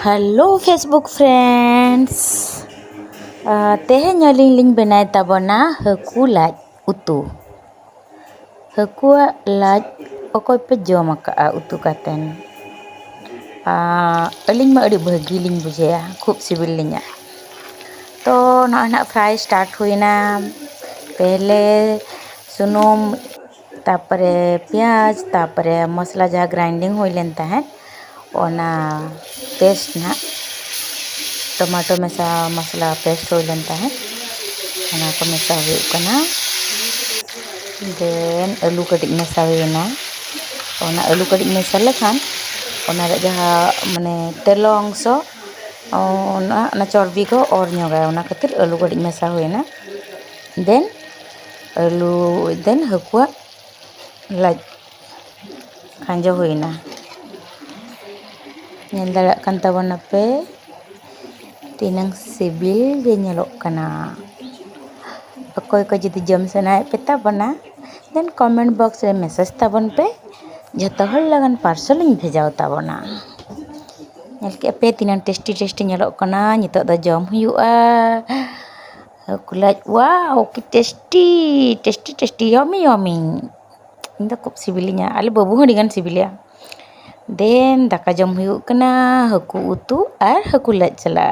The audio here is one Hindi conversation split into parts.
Hello Facebook friends. Tehnya ling benai tabona haku laj utu. Haku laj okoi pe jom ka utu katen. Aling ma adi bhagi ling bujaya खूब सिबिल लिंगा. तो ना फ्राई स्टार्ट हुई ना पहले सुनुम तापरे प्याज तापरे मसला जहाँ ग्राइंडिंग हो लेता है ओना पेस्ट ना टमाटो मेसा मसला पेस्ट हो लेता है ओना को मेसा हुई कना देन आलू कटिंग मेसा हुई ना ओना आलू कटिंग मेसा लेखान ओना जहाँ मने तेलो अंशो ओना चर्बी को और ᱧᱚᱜᱟ ओना खातिर आलू कटिंग मेसा हुई ना देन आलू देन हकुआ लाज खांजो हुई ना ñel dadak kan tabona pe tinang sibil ge nyelok kana okoy ko jodi jom sanai pe tabona then comment box re message tabon pe joto hol lagan parcel ing bhejaw tabona ñel ke pe tinang tasty nyelok kana nitok do jom huyuga kulaj wow ki tasty yummy inda खूब सिबिलिnya ale babu hon digan sibilia देन दाका जम हुयुग कना हकु उतु और हकु लज चला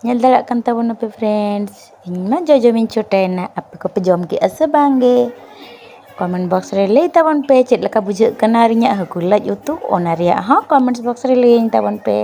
ñel dadak kan tabona pe friends इनमा जजमिन छोटेना आप को पे जम के असे बांगे कमेंट बॉक्स रे ले tabon पे चेद लका बुझाग कना रिnya हकु लज उतु ओना रिया हा कमेंट बॉक्स रे ले tabon पे